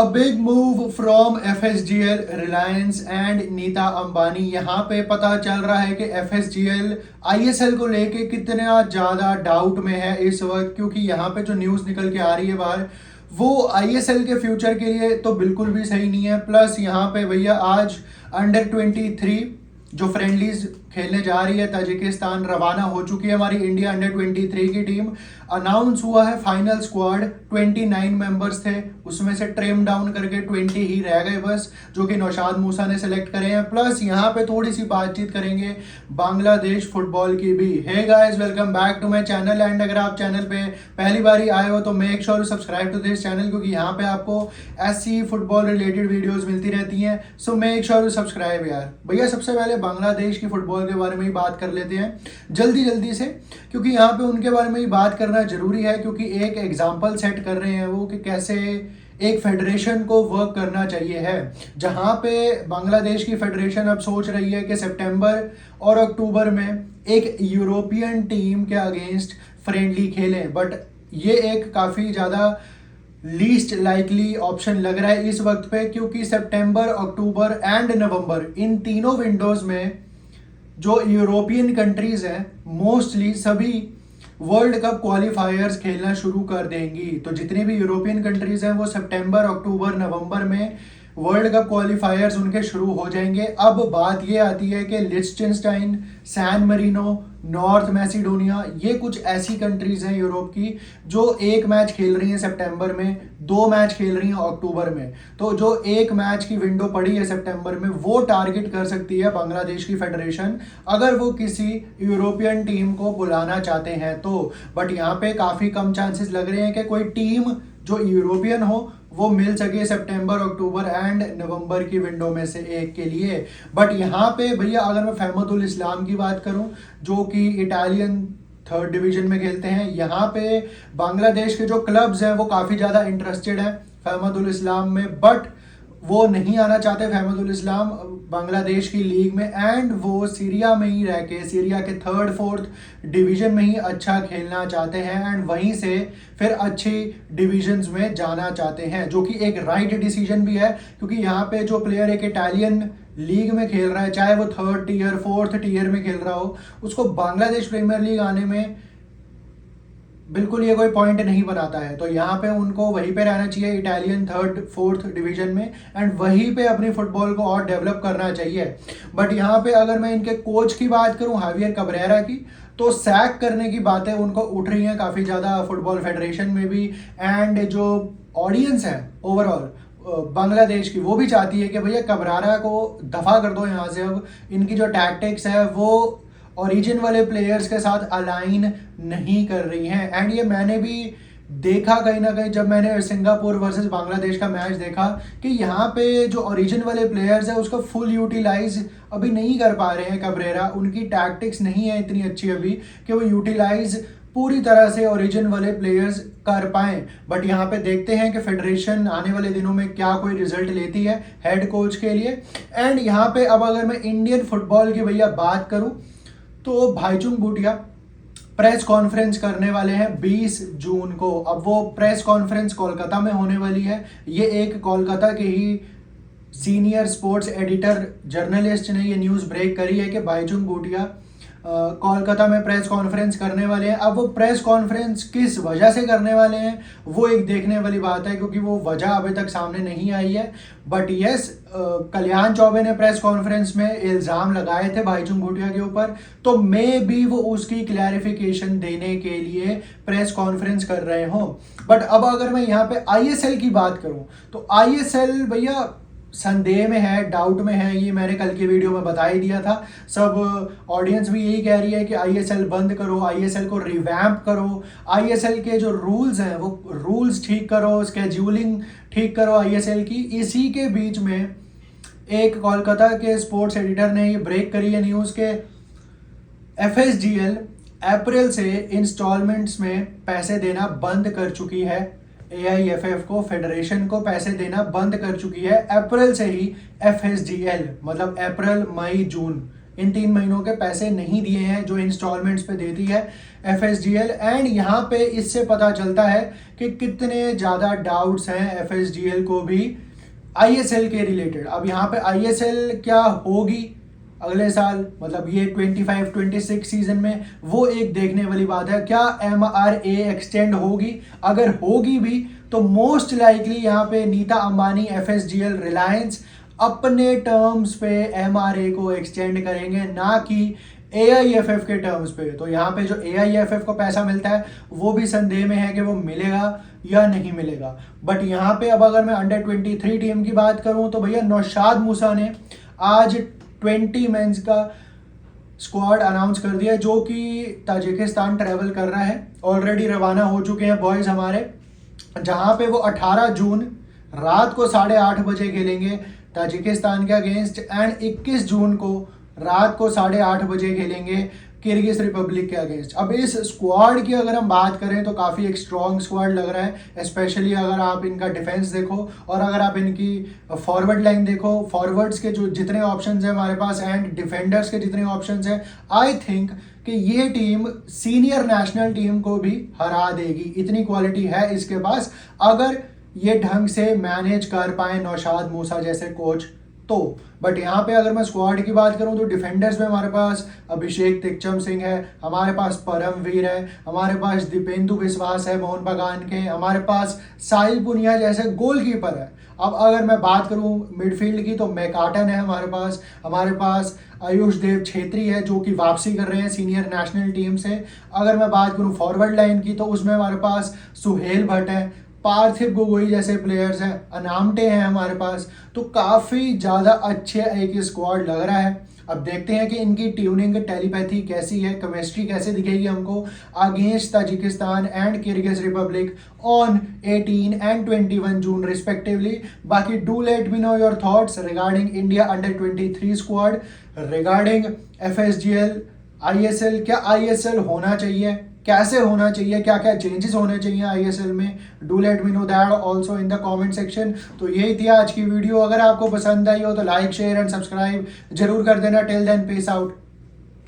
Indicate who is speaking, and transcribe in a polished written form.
Speaker 1: A big move from FSGL, Reliance and Nita Ambani. यहाँ पे पता चल रहा है कि FSGL ISL को लेके कितना ज़्यादा डाउट में है इस वक्त, क्योंकि यहाँ पे जो न्यूज़ निकल के आ रही है बाहर वो ISL के फ्यूचर के लिए तो बिल्कुल भी सही नहीं है। प्लस यहाँ पे भैया आज अंडर 23 जो फ्रेंडलीज खेलने जा रही है ताजिकिस्तान, रवाना हो चुकी है हमारी इंडिया अंडर 23 की टीम। अनाउंस हुआ है फाइनल स्क्वाड, 29 मेंबर्स थे, उसमें से ट्रिम डाउन करके 20 ही रह गए बस, जो कि नौशाद मूसा ने सेलेक्ट करे हैं। प्लस यहाँ पे थोड़ी सी बातचीत करेंगे बांग्लादेश फुटबॉल की भी। Hey guys, welcome back to my channel. And अगर आप चैनल पे पहली बार ही आए हो तो make sure subscribe to this channel, क्योंकि यहाँ पे आपको ऐसी फुटबॉल रिलेटेड वीडियोस मिलती रहती हैं। सो मेक श्योर सब्सक्राइब यार। भैया सबसे पहले बांग्लादेश की फुटबॉल के बारे में ही बात कर लेते हैं जल्दी से, क्योंकि यहाँ पे उनके बारे में ही बात करना जरूरी है, क्योंकि एक एग्जाम्पल सेट कर रहे हैं वो कि कैसे एक फेडरेशन को वर्क करना चाहिए है। जहाँ पे बांग्लादेश की फेडरेशन अब सोच रही है कि सितंबर और अक्टूबर में एक यूरोपियन टीम के अगेंस्ट फ्रेंडली खेलें, बट ये एक काफ़ी ज़्यादा लीस्ट लाइकली ऑप्शन लग रहा है इस वक्त पे, क्योंकि सितंबर, अक्टूबर एंड नवंबर इन तीनों विंडोज में जो यूरोपियन कंट्रीज हैं मोस्टली सभी वर्ल्ड कप क्वालिफायर्स खेलना शुरू कर देंगी। तो जितनी भी यूरोपियन कंट्रीज हैं वो सितंबर, अक्टूबर, नवंबर में वर्ल्ड कप क्वालिफायर्स उनके शुरू हो जाएंगे। अब बात ये आती है कि लिechtenstein, सैन मरीनो, नॉर्थ मैसिडोनिया, ये कुछ ऐसी कंट्रीज हैं यूरोप की जो एक मैच खेल रही हैं सितंबर में, 2 मैच खेल रही हैं अक्टूबर में। तो जो एक मैच की विंडो पड़ी है सितंबर में वो टारगेट कर सकती है बांग्लादेश की फेडरेशन, अगर वो किसी यूरोपियन टीम को बुलाना चाहते हैं तो। बट यहाँ पे काफ़ी कम चांसेस लग रहे हैं कि कोई टीम जो यूरोपियन हो वो मिल सके सितंबर, अक्टूबर एंड नवंबर की विंडो में से एक के लिए। बट यहाँ पे भैया अगर मैं फहमदुल इस्लाम की बात करूँ, जो कि इटालियन 3rd डिवीजन में खेलते हैं, यहाँ पे बांग्लादेश के जो क्लब्स हैं वो काफ़ी ज़्यादा इंटरेस्टेड हैं फहमदुल इस्लाम में, बट वो नहीं आना चाहते फहमदुल इस्लाम बांग्लादेश की लीग में, एंड वो सीरिया में ही रह के सीरिया के 3rd 4th डिवीजन में ही अच्छा खेलना चाहते हैं, एंड वहीं से फिर अच्छी डिविजन्स में जाना चाहते हैं, जो कि एक राइट डिसीजन भी है। क्योंकि यहाँ पे जो प्लेयर एक इटालियन लीग में खेल रहा है, चाहे वो 3rd टियर 4th टियर में खेल रहा हो, उसको बांग्लादेश प्रीमियर लीग आने में बिल्कुल ये कोई पॉइंट नहीं बनाता है। तो यहाँ पे उनको वहीं पे रहना चाहिए इटालियन 3rd 4th डिवीजन में, एंड वहीं पे अपनी फुटबॉल को और डेवलप करना चाहिए। बट यहाँ पे अगर मैं इनके कोच की बात करूँ, हावियर कब्रेरा की, तो सैक करने की बातें उनको उठ रही हैं काफ़ी ज़्यादा फुटबॉल फेडरेशन में भी, एंड जो ऑडियंस है ओवरऑल बांग्लादेश की वो भी चाहती है कि भैया कब्रेरा को दफ़ा कर दो यहाँ से। अब इनकी जो टैक्टिक्स है वो ओरिजिन वाले प्लेयर्स के साथ अलाइन नहीं कर रही हैं। एंड ये मैंने भी देखा कहीं ना कहीं, जब मैंने सिंगापुर वर्सेस बांग्लादेश का मैच देखा, कि यहाँ पे जो ओरिजिन वाले प्लेयर्स हैं उसका फुल यूटिलाइज अभी नहीं कर पा रहे हैं कब्रेरा। उनकी टैक्टिक्स नहीं है इतनी अच्छी अभी कि वो यूटिलाइज पूरी तरह से ओरिजिन वाले प्लेयर्स कर पाएँ। बट यहाँ पे देखते हैं कि फेडरेशन आने वाले दिनों में क्या कोई रिजल्ट लेती है हेड कोच के लिए। एंड यहाँ पे अब अगर मैं इंडियन फुटबॉल की भैया बात करूँ तो भाईचुंग भूटिया प्रेस कॉन्फ्रेंस करने वाले हैं 20 जून को। अब वो प्रेस कॉन्फ्रेंस कोलकाता में होने वाली है। ये एक कोलकाता के ही सीनियर स्पोर्ट्स एडिटर जर्नलिस्ट ने ये न्यूज़ ब्रेक करी है कि भाईचुंग भूटिया कोलकाता में प्रेस कॉन्फ्रेंस करने वाले हैं। अब वो प्रेस कॉन्फ्रेंस किस वजह से करने वाले हैं वो एक देखने वाली बात है, क्योंकि वो वजह अभी तक सामने नहीं आई है। बट यस, कल्याण चौबे ने प्रेस कॉन्फ्रेंस में इल्ज़ाम लगाए थे भाईचुंग भूटिया के ऊपर, तो मे भी वो उसकी क्लैरिफिकेशन देने के लिए प्रेस कॉन्फ्रेंस कर रहे हो। बट अब अगर मैं यहाँ पे ISL की बात करूँ तो ISL भैया संदेह में है, डाउट में है। ये मैंने कल की वीडियो में बता ही दिया था। सब ऑडियंस भी यही कह रही है कि ISL बंद करो, ISL को रिवैम्प करो, ISL के जो रूल्स हैं वो रूल्स ठीक करो, स्केड्यूलिंग ठीक करो ISL की। इसी के बीच में एक कोलकाता के स्पोर्ट्स एडिटर ने ये ब्रेक करी है न्यूज़ के FSGL अप्रैल से इंस्टॉलमेंट्स में पैसे देना बंद कर चुकी है। AIFF को, फेडरेशन को पैसे देना बंद कर चुकी है अप्रैल से ही। FSGL मतलब अप्रैल, मई, जून इन 3 महीनों के पैसे नहीं दिए हैं जो इंस्टॉलमेंट्स पे देती है FSGL। एंड यहाँ पे इससे पता चलता है कि कितने ज़्यादा डाउट्स हैं FSGL को भी ISL के रिलेटेड। अब यहाँ पे ISL क्या होगी अगले साल, मतलब ये 25-26 सीजन में, वो एक देखने वाली बात है। क्या MRA एक्सटेंड होगी? अगर होगी भी तो मोस्ट लाइकली यहाँ पे नीता अंबानी, FSGL, रिलायंस अपने टर्म्स पे MRA को एक्सटेंड करेंगे, ना कि AIFF के टर्म्स पे। तो यहाँ पे जो AIFF को पैसा मिलता है वो भी संदेह में है कि वो मिलेगा या नहीं मिलेगा। बट यहाँ पे अब अगर मैं अंडर 23 टीम की बात करूँ तो भैया नौशाद मूसा ने आज 20 मेंस का स्क्वाड अनाउंस कर दिया, जो कि ताजिकिस्तान ट्रैवल कर रहा है। ऑलरेडी रवाना हो चुके हैं बॉयज़ हमारे, जहाँ पे वो 18 जून रात को 8:30 बजे खेलेंगे ताजिकिस्तान के अगेंस्ट, एंड 21 जून को रात को 8:30 बजे खेलेंगे किर्गिज रिपब्लिक के अगेंस्ट। अब इस स्क्वाड की अगर हम बात करें तो काफ़ी एक स्ट्रॉन्ग स्क्वाड लग रहा है, स्पेशली अगर आप इनका डिफेंस देखो और अगर आप इनकी फॉरवर्ड लाइन देखो। फॉरवर्ड्स के जो जितने ऑप्शंस हैं हमारे पास एंड डिफेंडर्स के जितने ऑप्शंस हैं, आई थिंक कि ये टीम सीनियर नेशनल टीम को भी हरा देगी। इतनी क्वालिटी है इसके पास, अगर ये ढंग से मैनेज कर पाए नौशाद मूसा जैसे कोच तो। बट यहाँ पे अगर मैं स्क्वाड की बात करूँ तो डिफेंडर्स में हमारे पास अभिषेक तिकचम सिंह है, हमारे पास परमवीर है, हमारे पास दीपेंदु विश्वास है मोहन बगान के, हमारे पास साहिल पुनिया जैसे गोलकीपर है। अब अगर मैं बात करूँ मिडफील्ड की तो मैकाटन है हमारे पास आयुष देव छेत्री है जो कि वापसी कर रहे हैं सीनियर नेशनल टीम से। अगर मैं बात करूँ फॉरवर्ड लाइन की तो उसमें हमारे पास सुहेल भट्ट है, पार्थिव गोगोई जैसे प्लेयर्स हैं, अनामटे हैं हमारे पास। तो काफ़ी ज़्यादा अच्छे एक स्क्वाड लग रहा है। अब देखते हैं कि इनकी ट्यूनिंग टेलीपैथी कैसी है, केमिस्ट्री कैसे दिखेगी हमको against Tajikistan and Kyrgyz republic on 18 and 21 June respectively. बाकी do let me know your thoughts regarding India under 23 squad, regarding FSGL, ISL। क्या ISL होना चाहिए, कैसे होना चाहिए, क्या क्या चेंजेस होने चाहिए ISL में? Do let me know that also in the comment section. तो यही थी आज की वीडियो। अगर आपको पसंद आई हो तो लाइक शेयर एंड सब्सक्राइब जरूर कर देना। Till then peace out.